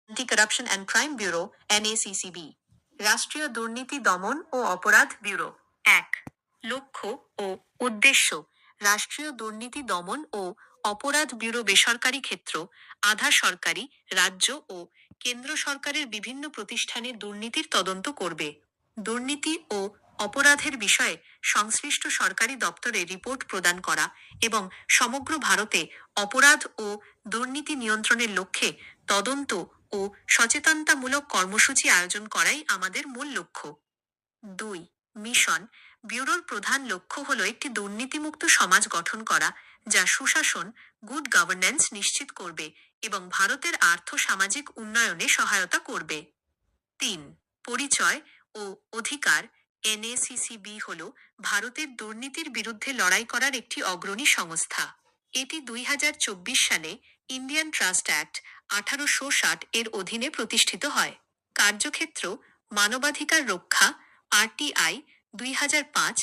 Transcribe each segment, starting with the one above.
Anti corruption and crime bureau NACCB। রাষ্ট্রীয় দুর্নীতি দমন ও অপরাধ ব্যুরো। 1। লক্ষ্য ও উদ্দেশ্য। রাষ্ট্রীয় দুর্নীতি দমন ও অপরাধ ব্যুরো বেসরকারি ক্ষেত্র, আধা সরকারি, রাজ্য ও কেন্দ্র সরকারের বিভিন্ন প্রতিষ্ঠানে দুর্নীতির তদন্ত করবে। দুর্নীতি ও অপরাধের বিষয়ে সংশ্লিষ্ট সরকারি দপ্তরে রিপোর্ট প্রদান করা এবং সমগ্র ভারতে অপরাধ ও দুর্নীতি নিয়ন্ত্রণের লক্ষ্যে তদন্ত ও সচেতনতামূলক কর্মসূচি আয়োজন করাই আমাদের মূল লক্ষ্য। 2। মিশন। ব্যুরোর প্রধান লক্ষ্য হল একটি দুর্নীতিমুক্ত সমাজ গঠন করা, যা সুশাসন, গুড গভর্নেন্স নিশ্চিত করবে এবং ভারতের আর্থ-সামাজিক উন্নয়নে সহায়তা করবে। 3। পরিচয় ও অধিকার। NACCB হল ভারতের দুর্নীতির বিরুদ্ধে লড়াই করার একটি অগ্রণী সংস্থা। এটি 2024 সালে ইন্ডিয়ান ট্রাস্ট অ্যাক্ট 1860 এর অধীনে প্রতিষ্ঠিত হয়। কার্যক্ষেত্র: মানবাধিকার রক্ষা, RTI 2005,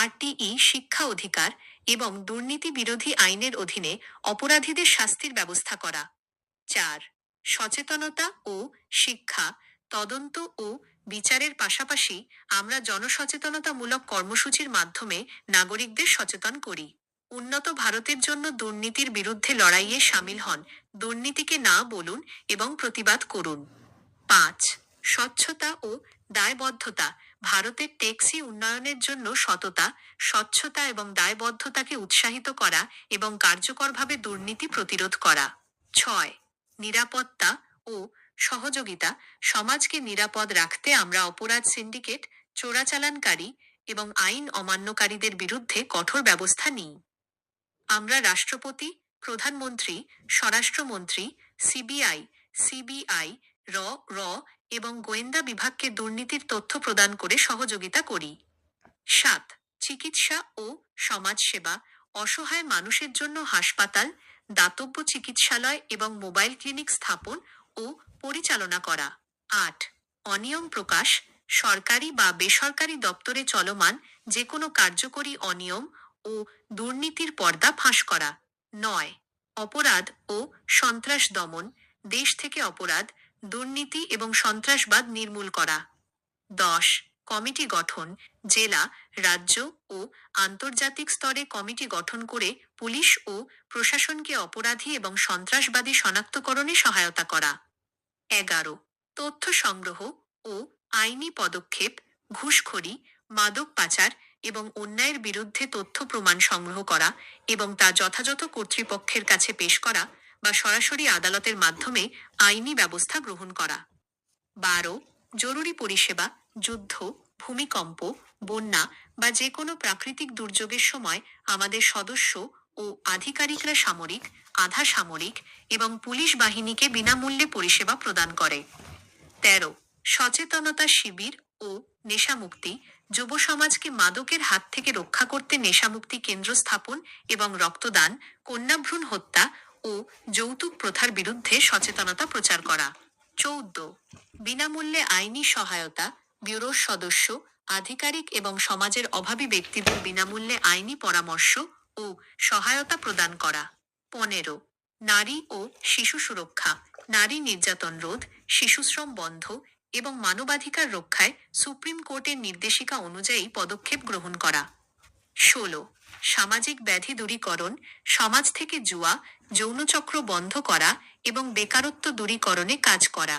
RTE শিক্ষা অধিকার এবং দুর্নীতি বিরোধী আইনের অধীনে অপরাধীদের শাস্তির ব্যবস্থা করা। 4। সচেতনতা ও শিক্ষা। তদন্ত ও বিচারের পাশাপাশি আমরা জনসচেতনতামূলক কর্মসূচির মাধ্যমে নাগরিকদের সচেতন করি। উন্নত ভারতের জন্য দুর্নীতির বিরুদ্ধে লড়াইয়ে শামিল হন, দুর্নীতিকে না বলুন এবং প্রতিবাদ করুন। 5। স্বচ্ছতা ও দায়বদ্ধতা। ভারতের ট্যাক্সি উন্নয়নের জন্য সততা, স্বচ্ছতা এবং দায়বদ্ধতাকে উৎসাহিত করা এবং কার্যকরভাবে দুর্নীতি প্রতিরোধ করা। 6। নিরাপত্তা ও সহযোগিতা। সমাজকে নিরাপদ রাখতে আমরা অপরাধ সিন্ডিকেট, চোরাচালানকারী এবং আইন অমান্যকারীদের বিরুদ্ধে কঠোর ব্যবস্থা নিই। আমরা রাষ্ট্রপতি, প্রধানমন্ত্রী, স্বরাষ্ট্রমন্ত্রী, CBI, র এবং গোয়েন্দা বিভাগকে দুর্নীতির তথ্য প্রদান করে সহযোগিতা করি। 7। চিকিৎসা ও সমাজসেবা। অসহায় মানুষের জন্য হাসপাতাল, দাতব্য চিকিৎসালয় এবং মোবাইল ক্লিনিক স্থাপন ও পরিচালনা করা। 8। অনিয়ম প্রকাশ। সরকারি বা বেসরকারি দপ্তরে চলমান যে কোনো কার্যকরী অনিয়ম ও দুর্নীতির পর্দা ফাঁস করা। 9। অপরাধ ও সন্ত্রাস দমন। দেশ থেকে অপরাধ, দুর্নীতি এবং সন্ত্রাসবাদ নির্মূল করা। 10। কমিটি গঠন। জেলা, রাজ্য ও আন্তর্জাতিক স্তরে কমিটি গঠন করে পুলিশ ও প্রশাসনকে অপরাধী এবং সন্ত্রাসবাদী শনাক্তকরণে সহায়তা করা। 11। তথ্য সংগ্রহ ও আইনি পদক্ষেপ। ঘুষখোরি, মাদক পাচার এবং অন্যায়ের বিরুদ্ধে তথ্য প্রমাণ সংগ্রহ করা এবং তা যথাযথ কর্তৃপক্ষের কাছে পেশ করা বা সরাসরি আদালতের মাধ্যমে আইনি ব্যবস্থা গ্রহণ করা। 12। জরুরি পরিষেবা। যুদ্ধ, ভূমিকম্প, বন্যা বা যে কোনো প্রাকৃতিক দুর্যোগের সময় আমাদের সদস্য ও আধিকারিকরা সামরিক, আধা সামরিক এবং পুলিশ বাহিনীকে বিনামূল্যে পরিষেবা প্রদান করে। 13। সচেতনতা শিবির ও নেশামুক্তি। যুব সমাজকে মাদকের হাত থেকে রক্ষা করতে নেশামুক্তি কেন্দ্র স্থাপন এবং রক্তদান, কন্যাভ্রূণ হত্যা ও যৌতুক প্রথার বিরুদ্ধে সচেতনতা প্রচার করা। 14। বিনামূল্যে আইনি সহায়তা। ব্যুরোর সদস্য, আধিকারিক এবং সমাজের অভাবী ব্যক্তিদের বিনামূল্যে আইনি পরামর্শ ও সহায়তা প্রদান করা। 15। নারী ও শিশু সুরক্ষা। নারী নির্যাতন রোধ, শিশুশ্রম বন্ধ এবং মানবাধিকার রক্ষায় সুপ্রিম কোর্টের নির্দেশিকা অনুযায়ী পদক্ষেপ গ্রহণ করা। 16। সামাজিক ব্যাধি দূরীকরণ। সমাজ থেকে জুয়া, যৌনচক্র বন্ধ করা এবং বেকারত্ব দূরীকরণে কাজ করা।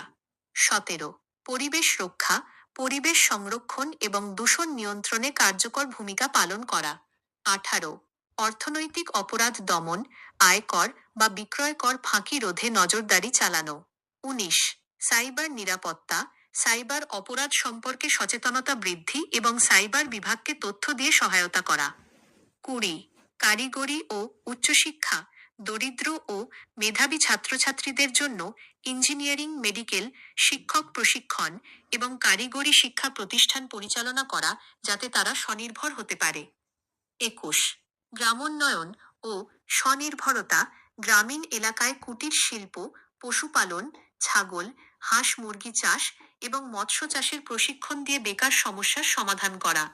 17। পরিবেশ রক্ষা, পরিবেশ সংরক্ষণ এবং দূষণ নিয়ন্ত্রণে কার্যকর ভূমিকা পালন করা। 18। অর্থনৈতিক অপরাধ দমন, আয়কর বা বিক্রয় কর ফাঁকি রোধে নজরদারি চালানো। 19। সাইবার নিরাপত্তা, সাইবার অপরাধ সম্পর্কে সচেতনতা বৃদ্ধি এবং সাইবার বিভাগকে তথ্য দিয়ে সহায়তা করা। 20। কারিগরি ও উচ্চশিক্ষা। দরিদ্র ও মেধাবী ছাত্রছাত্রীদের জন্য ইঞ্জিনিয়ারিং, মেডিকেল, শিক্ষক প্রশিক্ষণ এবং কারিগরি শিক্ষা প্রতিষ্ঠান পরিচালনা করা যাতে তারা স্বনির্ভর হতে পারে। 21। গ্রামোন্নয়ন ও স্বনির্ভরতা। গ্রামীণ এলাকায় কুটির শিল্প, পশুপালন, ছাগল, হাঁস মুরগি চাষ এবং মৎস্য চাষের প্রশিক্ষণ দিয়ে বেকার সমস্যার সমাধান করা।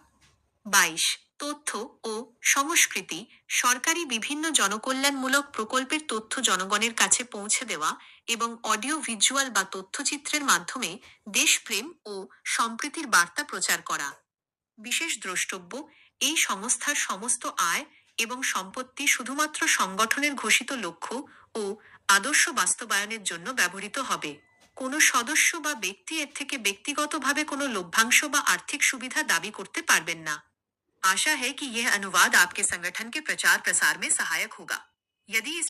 22। তথ্য ও সংস্কৃতি, সরকারি বিভিন্ন জনকল্যাণমূলক প্রকল্পের তথ্য জনগণের কাছে পৌঁছে দেওয়া এবং অডিও ভিজুয়াল বা তথ্যচিত্রের মাধ্যমে দেশপ্রেম ও সম্প্রীতির বার্তা প্রচার করা। বিশেষ দ্রষ্টব্য: এই সংস্থার সমস্ত আয় এবং সম্পত্তি শুধুমাত্র সংগঠনের ঘোষিত লক্ষ্য ও আদর্শ বাস্তবায়নের জন্য ব্যবহৃত হবে। কোনো সদস্য বা ব্যক্তি এর থেকে ব্যক্তিগতভাবে কোনো লভ্যাংশ বা আর্থিক সুবিধা দাবি করতে পারবেন না। आशा है कि यह अनुवाद आपके संगठन के प्रचार प्रसार में सहायक होगा। यदि इस